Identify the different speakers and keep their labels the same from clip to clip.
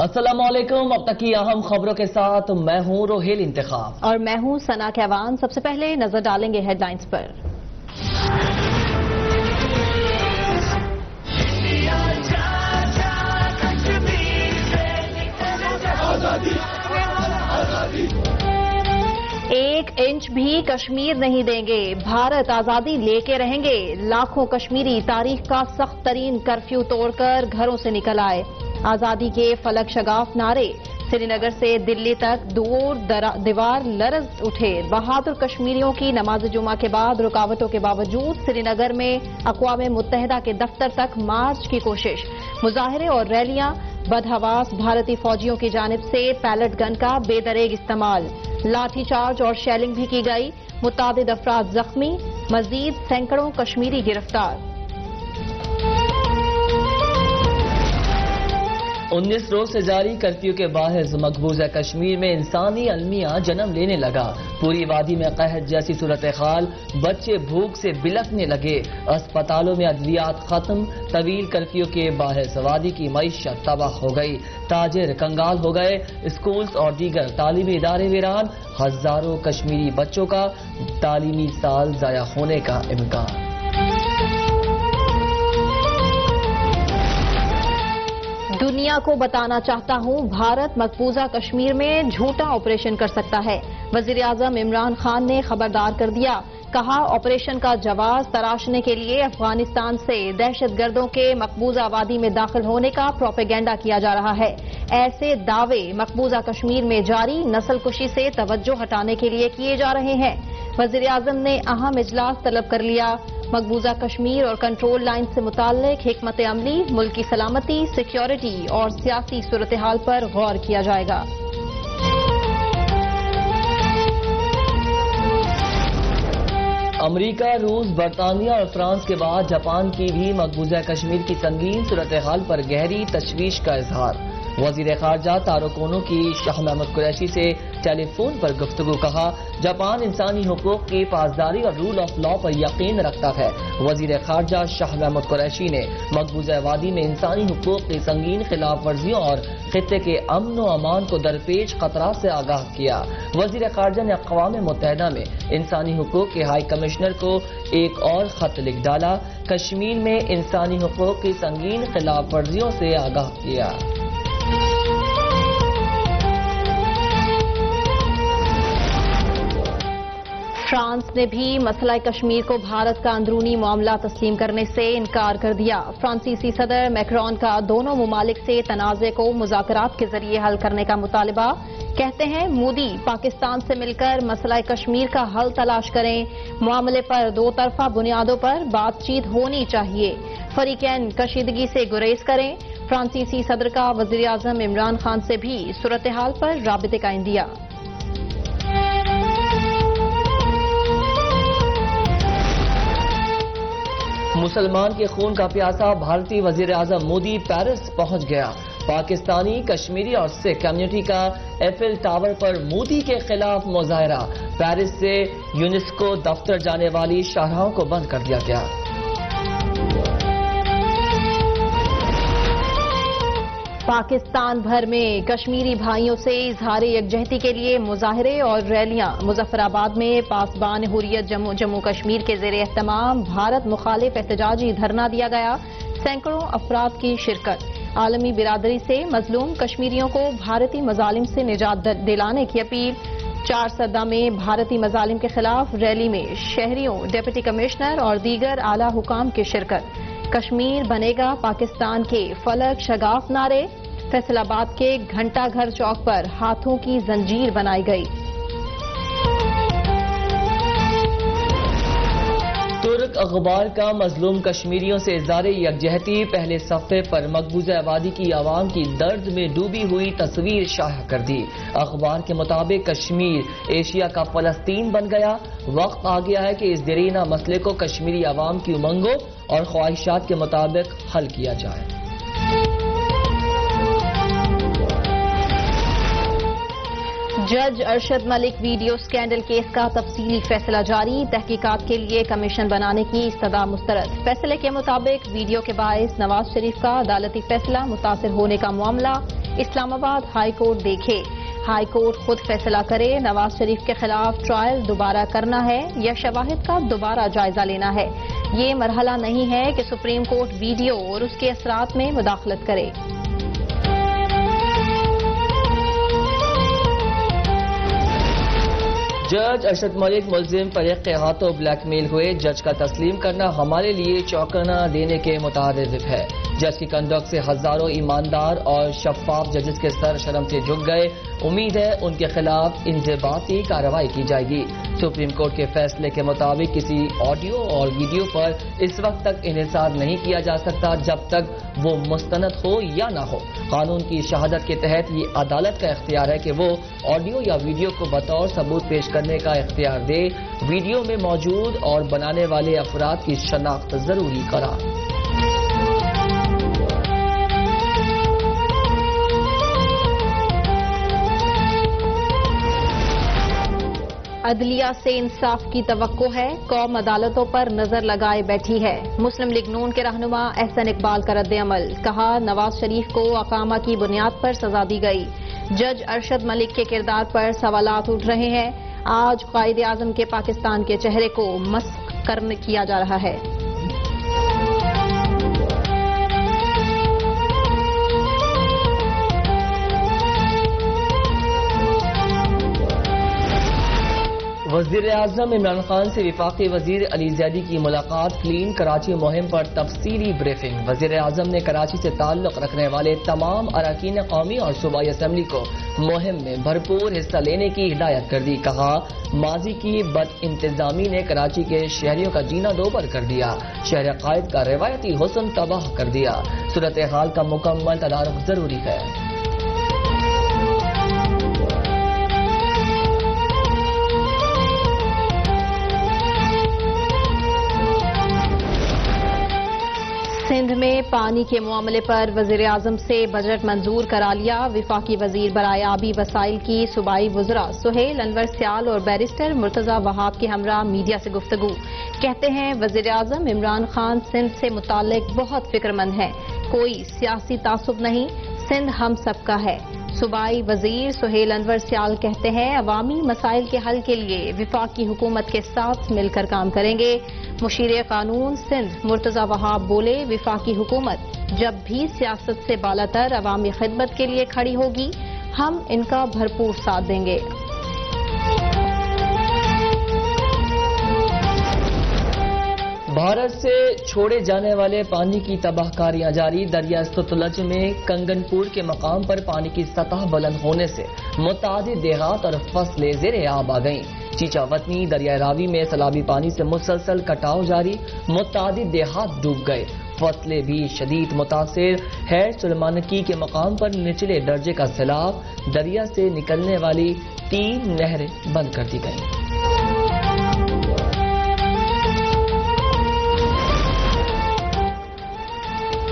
Speaker 1: السلام علیکم، اب تک کی اہم خبروں کے ساتھ میں ہوں روہیل انتخاب
Speaker 2: اور میں ہوں ثنا کیوان۔ سب سے پہلے نظر ڈالیں گے ہیڈ لائنز پر۔ ایک انچ بھی کشمیر نہیں دیں گے، بھارت آزادی لے کے رہیں گے۔ لاکھوں کشمیری تاریخ کا سخت ترین کرفیو توڑ کر گھروں سے نکل آئے۔ آزادی کے فلک شگاف نعرے، سری نگر سے دلی تک دور دیوار لرز اٹھے۔ بہادر کشمیریوں کی نماز جمعہ کے بعد رکاوٹوں کے باوجود سری نگر میں اقوام متحدہ کے دفتر تک مارچ کی کوشش۔ مظاہرے اور ریلیاں، بدحواس بھارتی فوجیوں کی جانب سے پیلٹ گن کا بے دریغ استعمال۔ لاٹھی چارج اور شیلنگ بھی کی گئی، متعدد افراد زخمی، مزید سینکڑوں کشمیری گرفتار۔
Speaker 1: 19 روز سے جاری کرفیو کے باعث مقبوضہ کشمیر میں انسانی المیہ جنم لینے لگا۔ پوری وادی میں قحط جیسی صورتحال، بچے بھوک سے بلکنے لگے، اسپتالوں میں ادویات ختم۔ طویل کرفیو کے باعث وادی کی معیشت تباہ ہو گئی، تاجر کنگال ہو گئے، اسکولز اور دیگر تعلیمی ادارے ویران، ہزاروں کشمیری بچوں کا تعلیمی سال ضائع ہونے کا امکان۔
Speaker 2: دنیا کو بتانا چاہتا ہوں، بھارت مقبوضہ کشمیر میں جھوٹا آپریشن کر سکتا ہے۔ وزیر اعظم عمران خان نے خبردار کر دیا، کہا آپریشن کا جواز تراشنے کے لیے افغانستان سے دہشت گردوں کے مقبوضہ وادی میں داخل ہونے کا پروپیگنڈا کیا جا رہا ہے۔ ایسے دعوے مقبوضہ کشمیر میں جاری نسل کشی سے توجہ ہٹانے کے لیے کیے جا رہے ہیں۔ وزیر اعظم نے اہم اجلاس طلب کر لیا۔ مقبوضہ کشمیر اور کنٹرول لائن سے متعلق حکمت عملی، ملکی سلامتی، سیکیورٹی اور سیاسی صورتحال پر غور کیا جائے گا۔
Speaker 1: امریکہ، روس، برطانیہ اور فرانس کے بعد جاپان کی بھی مقبوضہ کشمیر کی سنگین صورتحال پر گہری تشویش کا اظہار۔ وزیر خارجہ تارو کونو کی شاہ محمود قریشی سے ٹیلی فون پر گفتگو، کہا جاپان انسانی حقوق کی پاسداری اور رول آف لا پر یقین رکھتا ہے۔ وزیر خارجہ شاہ محمود قریشی نے مقبوضہ وادی میں انسانی حقوق کی سنگین خلاف ورزیوں اور خطے کے امن و امان کو درپیش خطرات سے آگاہ کیا۔ وزیر خارجہ نے اقوام متحدہ میں انسانی حقوق کے ہائی کمشنر کو ایک اور خط لکھ ڈالا، کشمیر میں انسانی حقوق کی سنگین خلاف ورزیوں سے آگاہ کیا۔
Speaker 2: فرانس نے بھی مسئلہ کشمیر کو بھارت کا اندرونی معاملہ تسلیم کرنے سے انکار کر دیا۔ فرانسیسی صدر میکرون کا دونوں ممالک سے تنازع کو مذاکرات کے ذریعے حل کرنے کا مطالبہ۔ کہتے ہیں مودی پاکستان سے مل کر مسئلہ کشمیر کا حل تلاش کریں، معاملے پر دو طرفہ بنیادوں پر بات چیت ہونی چاہیے، فریقین کشیدگی سے گریز کریں۔ فرانسیسی صدر کا وزیر اعظم عمران خان سے بھی صورتحال پر رابطے کا عندیہ۔
Speaker 1: مسلمان کے خون کا پیاسا بھارتی وزیر اعظم مودی پیرس پہنچ گیا۔ پاکستانی، کشمیری اور سکھ کمیونٹی کا ایفل ٹاور پر مودی کے خلاف مظاہرہ۔ پیرس سے یونیسکو دفتر جانے والی شاہراہوں کو بند کر دیا گیا۔
Speaker 2: پاکستان بھر میں کشمیری بھائیوں سے اظہار یکجہتی کے لیے مظاہرے اور ریلیاں۔ مظفر آباد میں پاسبان حریت جموں کشمیر کے زیر اہتمام بھارت مخالف احتجاجی دھرنا دیا گیا، سینکڑوں افراد کی شرکت۔ عالمی برادری سے مظلوم کشمیریوں کو بھارتی مظالم سے نجات دلانے کی اپیل۔ چارسدہ میں بھارتی مظالم کے خلاف ریلی میں شہریوں، ڈپٹی کمشنر اور دیگر اعلی حکام کی شرکت۔ کشمیر بنے گا پاکستان کے فلک شگاف نعرے۔ فیصل آباد کے گھنٹہ گھر چوک پر ہاتھوں کی زنجیر بنائی گئی۔
Speaker 1: ترک اخبار کا مظلوم کشمیریوں سے اظہار یکجہتی، پہلے صفحے پر مقبوضہ وادی کی عوام کی درد میں ڈوبی ہوئی تصویر شائع کر دی۔ اخبار کے مطابق کشمیر ایشیا کا فلسطین بن گیا۔ وقت آ گیا ہے کہ اس دیرینہ مسئلے کو کشمیری عوام کی امنگوں اور خواہشات کے مطابق حل کیا جائے۔
Speaker 2: جج Arshad Malik video scandal case کا تفصیلی فیصلہ جاری، تحقیقات کے لیے کمیشن بنانے کی استدعا مسترد۔ فیصلے کے مطابق ویڈیو کے باعث نواز شریف کا عدالتی فیصلہ متاثر ہونے کا معاملہ اسلام آباد ہائی کورٹ دیکھے، ہائی کورٹ خود فیصلہ کرے نواز شریف کے خلاف ٹرائل دوبارہ کرنا ہے یا شواہد کا دوبارہ جائزہ لینا ہے۔ یہ مرحلہ نہیں ہے کہ سپریم کورٹ ویڈیو اور اس کے اثرات میں مداخلت کرے۔
Speaker 1: جج ارشد ملک ملزم فریق کے ہاتھوں بلیک میل ہوئے، جج کا تسلیم کرنا ہمارے لیے چوکنا دینے کے مترادف ہے۔ جج کی کنڈکٹ سے ہزاروں ایماندار اور شفاف ججز کے سر شرم سے جھک گئے، امید ہے ان کے خلاف انضباطی کارروائی کی جائے گی۔ سپریم کورٹ کے فیصلے کے مطابق کسی آڈیو اور ویڈیو پر اس وقت تک انحصار نہیں کیا جا سکتا جب تک وہ مستند ہو یا نہ ہو۔ قانون کی شہادت کے تحت یہ عدالت کا اختیار ہے کہ وہ آڈیو یا ویڈیو کو بطور ثبوت پیش کرنے کا اختیار دے، ویڈیو میں موجود اور بنانے والے افراد کی شناخت ضروری قرار۔
Speaker 2: عدلیہ سے انصاف کی توقع ہے، قوم عدالتوں پر نظر لگائے بیٹھی ہے۔ مسلم لیگ نون کے رہنما احسن اقبال کا رد عمل، کہا نواز شریف کو اقامہ کی بنیاد پر سزا دی گئی، جج ارشد ملک کے کردار پر سوالات اٹھ رہے ہیں۔ آج قائد اعظم کے پاکستان کے چہرے کو مسخ کیا جا رہا ہے۔
Speaker 1: وزیر اعظم عمران خان سے وفاقی وزیر علی زیدی کی ملاقات، کلین کراچی مہم پر تفصیلی بریفنگ۔ وزیر اعظم نے کراچی سے تعلق رکھنے والے تمام اراکین قومی اور صوبائی اسمبلی کو مہم میں بھرپور حصہ لینے کی ہدایت کر دی، کہا ماضی کی بد انتظامی نے کراچی کے شہریوں کا جینا دوبر کر دیا، شہر قائد کا روایتی حسن تباہ کر دیا، صورتحال کا مکمل تدارک ضروری ہے۔
Speaker 2: سندھ میں پانی کے معاملے پر وزیر اعظم سے بجٹ منظور کرا لیا، وفاقی وزیر برائے آبی وسائل کی صوبائی وزراء سہیل انور سیال اور بیرسٹر مرتضی وہاب کے ہمراہ میڈیا سے گفتگو، کہتے ہیں وزیر اعظم عمران خان سندھ سے متعلق بہت فکر مند ہیں، کوئی سیاسی تعصب نہیں، سندھ ہم سب کا ہے۔ صوبائی وزیر سہیل انور سیال کہتے ہیں عوامی مسائل کے حل کے لیے وفاقی حکومت کے ساتھ مل کر کام کریں گے۔ مشیر قانون سندھ مرتضی وہاب بولے وفاقی حکومت جب بھی سیاست سے بالاتر عوامی خدمت کے لیے کھڑی ہوگی ہم ان کا بھرپور ساتھ دیں گے۔
Speaker 1: بھارت سے چھوڑے جانے والے پانی کی تباہ کاریاں جاری، دریا ستلج میں کنگن پور کے مقام پر پانی کی سطح بلند ہونے سے متعدد دیہات اور فصلیں زیر آب آ گئیں۔ چیچا وطنی دریا راوی میں سیلابی پانی سے مسلسل کٹاؤ جاری، متعدد دیہات ڈوب گئے، فصلیں بھی شدید متاثر۔ ہیر سلمانکی کے مقام پر نچلے درجے کا سیلاب، دریا سے نکلنے والی 3 نہریں بند کر دی گئیں۔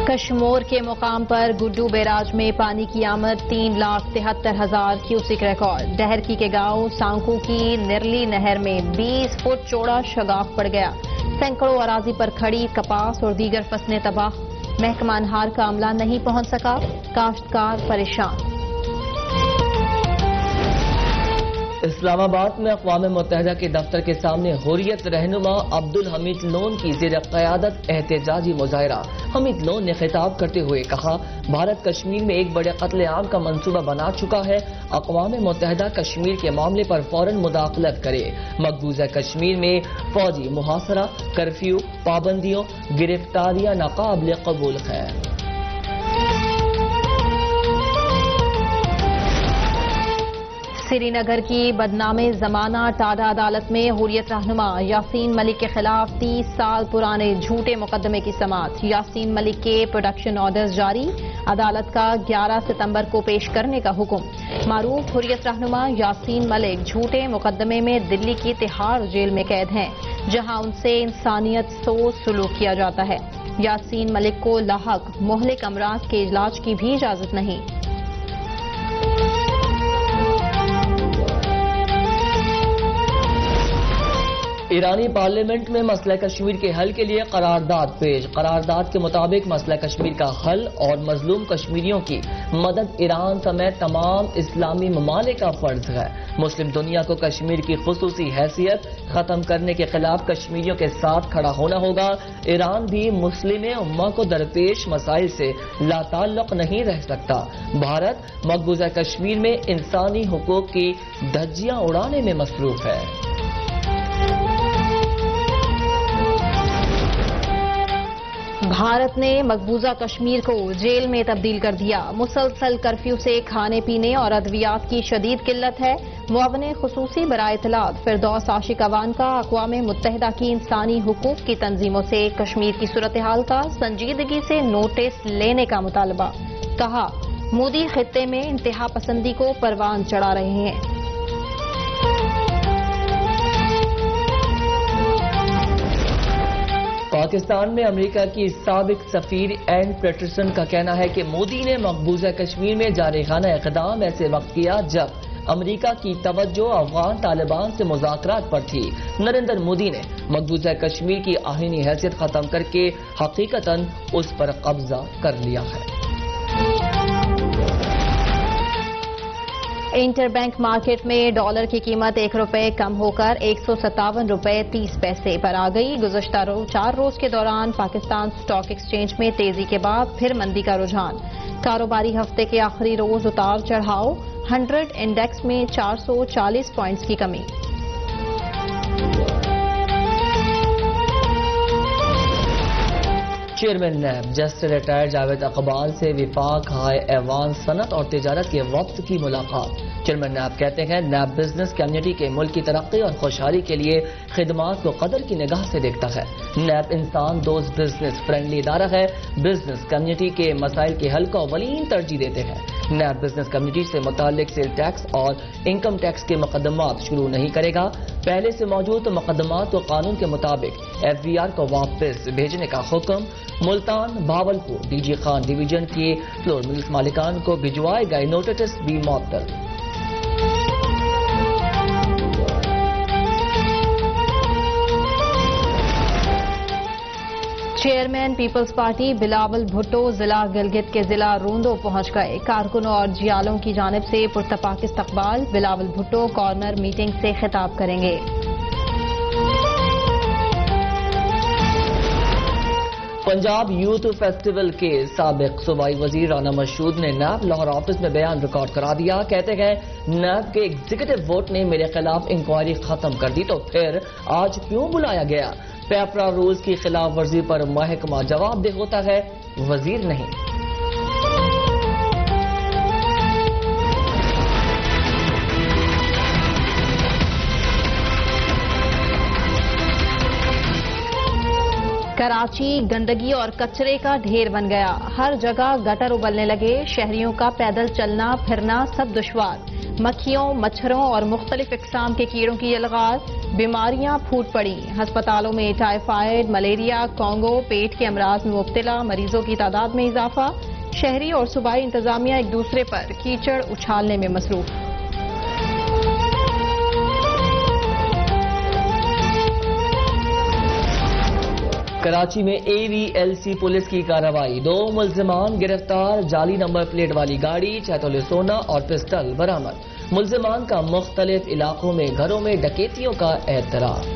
Speaker 2: کشمور کے مقام پر گڈو بیراج میں پانی کی آمد 3,73,000 کیوسک ریکارڈ، ڈہرکی کے گاؤں سانکو کی نرلی نہر میں 20 فٹ چوڑا شگاف پڑ گیا، سینکڑوں اراضی پر کھڑی کپاس اور دیگر فصلیں تباہ، محکمہ انہار کا عملہ نہیں پہنچ سکا، کاشتکار پریشان۔
Speaker 1: اسلام آباد میں اقوام متحدہ کے دفتر کے سامنے حریت رہنما عبدالحمید لون کی زیر قیادت احتجاجی مظاہرہ۔ حمید لون نے خطاب کرتے ہوئے کہا بھارت کشمیر میں ایک بڑے قتل عام کا منصوبہ بنا چکا ہے، اقوام متحدہ کشمیر کے معاملے پر فوراً مداخلت کرے، مقبوضہ کشمیر میں فوجی محاصرہ، کرفیو، پابندیوں، گرفتاریاں ناقابل قبول ہیں۔
Speaker 2: سری نگر کی بدنام زمانہ ٹاڈا عدالت میں حریت رہنما یاسین ملک کے خلاف 30 سال پرانے جھوٹے مقدمے کی سماعت، یاسین ملک کے پروڈکشن آرڈرز جاری، عدالت کا 11 ستمبر کو پیش کرنے کا حکم۔ معروف حریت رہنما یاسین ملک جھوٹے مقدمے میں دلی کی تہاڑ جیل میں قید ہیں، جہاں ان سے انسانیت سوز سلوک کیا جاتا ہے۔ یاسین ملک کو لاحق مہلک امراض کے علاج کی بھی اجازت نہیں۔
Speaker 1: ایرانی پارلیمنٹ میں مسئلہ کشمیر کے حل کے لیے قرارداد پیش۔ قرارداد کے مطابق مسئلہ کشمیر کا حل اور مظلوم کشمیریوں کی مدد ایران سمیت تمام اسلامی ممالک کا فرض ہے۔ مسلم دنیا کو کشمیر کی خصوصی حیثیت ختم کرنے کے خلاف کشمیریوں کے ساتھ کھڑا ہونا ہوگا۔ ایران بھی مسلم امہ کو درپیش مسائل سے لا تعلق نہیں رہ سکتا۔ بھارت مقبوضہ کشمیر میں انسانی حقوق کی دھجیاں اڑانے میں مصروف ہے۔
Speaker 2: بھارت نے مقبوضہ کشمیر کو جیل میں تبدیل کر دیا۔ مسلسل کرفیو سے کھانے پینے اور ادویات کی شدید قلت ہے۔ معاون خصوصی برائے اطلاعات فردوس عاشق اوان کا اقوام متحدہ کی انسانی حقوق کی تنظیموں سے کشمیر کی صورتحال کا سنجیدگی سے نوٹس لینے کا مطالبہ۔ کہا، مودی خطے میں انتہا پسندی کو پروان چڑھا رہے ہیں۔
Speaker 1: پاکستان میں امریکہ کی سابق سفیر این پیٹرسن کا کہنا ہے کہ مودی نے مقبوضہ کشمیر میں جارحانہ اقدام ایسے وقت کیا جب امریکہ کی توجہ افغان طالبان سے مذاکرات پر تھی۔ نریندر مودی نے مقبوضہ کشمیر کی آئینی حیثیت ختم کر کے حقیقتاً اس پر قبضہ کر لیا ہے۔
Speaker 2: انٹر بینک مارکیٹ میں ڈالر کی قیمت 1 روپے کم ہو کر 157 روپے 30 پیسے پر آ گئی۔ گزشتہ 4 روز کے دوران پاکستان اسٹاک ایکسچینج میں تیزی کے بعد پھر مندی کا رجحان۔ کاروباری ہفتے کے آخری روز اتار چڑھاؤ، 100 انڈیکس میں 440 پوائنٹس کی کمی۔
Speaker 1: Chairman NAB justice retire Javed Iqbal سے وفاق ہائی ایوان صنعت اور تجارت کے وفد کی ملاقات۔ چیئرمین نیب کہتے ہیں نیب بزنس کمیونٹی کے ملک کی ترقی اور خوشحالی کے لیے خدمات کو قدر کی نگاہ سے دیکھتا ہے۔ نیب انسان دوست بزنس فرینڈلی ادارہ ہے، بزنس کمیونٹی کے مسائل کے حل کو اولین ترجیح دیتے ہیں۔ نیب بزنس کمیونٹی سے متعلق سیل ٹیکس اور انکم ٹیکس کے مقدمات شروع نہیں کرے گا۔ پہلے سے موجود مقدمات کو قانون کے مطابق FBR کو واپس بھیجنے کا حکم۔ Multan Bahawalpur D G Khan division کے فلور ملز مالکان کو بھجوائے گئے نوٹس بھی معطل۔
Speaker 2: Chairman Peoples Party Bilawal Bhutto ضلع گلگت کے ضلع روندو پہنچ گئے۔ کارکنوں اور جیالوں کی جانب سے پرتپاک استقبال۔ بلاول بھٹو کارنر میٹنگ سے خطاب کریں گے۔
Speaker 1: پنجاب یوتھ فیسٹیول کے سابق صوبائی وزیر رانا مشہود نے نیب لاہور آفس میں بیان ریکارڈ کرا دیا۔ کہتے ہیں نیب کے ایگزیکٹو ووٹ نے میرے خلاف انکوائری ختم کر دی تو پھر آج کیوں بلایا گیا؟ پیپرا رولز کی خلاف ورزی پر محکمہ جواب دہ ہوتا ہے، وزیر نہیں۔
Speaker 2: کراچی گندگی اور کچرے کا ڈھیر بن گیا۔ ہر جگہ گٹر ابلنے لگے۔ شہریوں کا پیدل چلنا پھرنا سب دشوار۔ مکھیوں، مچھروں اور مختلف اقسام کے کیڑوں کی الغار، بیماریاں پھوٹ پڑی۔ ہسپتالوں میں ٹائیفائڈ، ملیریا، کانگو، پیٹ کے امراض میں مبتلا مریضوں کی تعداد میں اضافہ۔ شہری اور صوبائی انتظامیہ ایک دوسرے پر کیچڑ اچھالنے میں مصروف۔
Speaker 1: کراچی میں AVLC پولیس کی کارروائی، 2 ملزمان گرفتار، جعلی نمبر پلیٹ والی گاڑی، 6 تولے سونا اور پسٹل برآمد۔ ملزمان کا مختلف علاقوں میں گھروں میں ڈکیتیوں کا اعتراف۔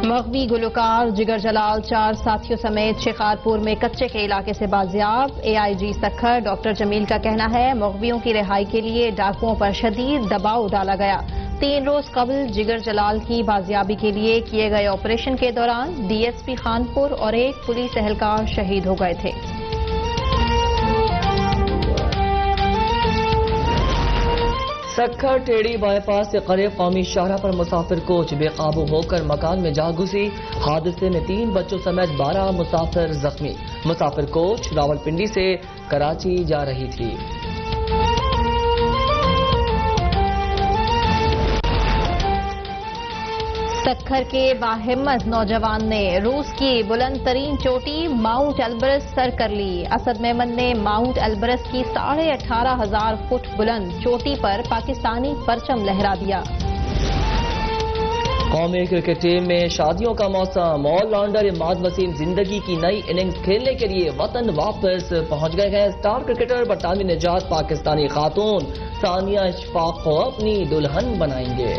Speaker 2: مغوی گلوکار جگر جلال 4 ساتھیوں سمیت شکارپور میں کچے کے علاقے سے بازیاب۔ AIG سکھر ڈاکٹر جمیل کا کہنا ہے مغویوں کی رہائی کے لیے ڈاکوؤں پر شدید دباؤ ڈالا گیا۔ 3 روز قبل جگر جلال کی بازیابی کے لیے کیے گئے آپریشن کے دوران DSP خانپور اور ایک پولیس اہلکار شہید ہو گئے تھے۔
Speaker 1: سکھر ٹیڑی بائی پاس سے قریب قومی شاہراہ پر مسافر کوچ بے قابو ہو کر مکان میں جا گھسی۔ حادثے میں 3 بچوں سمیت 12 مسافر زخمی۔ مسافر کوچ راولپنڈی سے کراچی جا رہی تھی۔
Speaker 2: سکھر کے باہمت نوجوان نے روس کی بلند ترین چوٹی ماؤنٹ ایلبرس سر کر لی۔ اسد میمن نے ماؤنٹ ایلبرس کی 18,500 فٹ بلند چوٹی پر پاکستانی پرچم لہرا دیا۔
Speaker 1: قومی کرکٹ ٹیم میں شادیوں کا موسم، آل راؤنڈر اماد وسیم زندگی کی نئی اننگز کھیلنے کے لیے وطن واپس پہنچ گئے ہیں۔ اسٹار کرکٹر برطانوی نژاد پاکستانی خاتون ثانیہ اشفاق کو اپنی دلہن بنائیں گے۔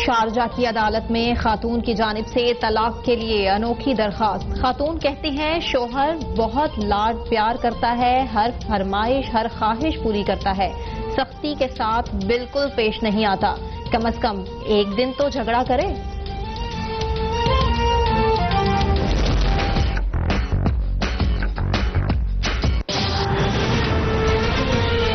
Speaker 2: شارجہ کی عدالت میں خاتون کی جانب سے طلاق کے لیے انوکھی درخواست۔ خاتون کہتی ہیں شوہر بہت لاڈ پیار کرتا ہے، ہر فرمائش ہر خواہش پوری کرتا ہے، سختی کے ساتھ بالکل پیش نہیں آتا، کم از کم ایک دن تو جھگڑا کرے۔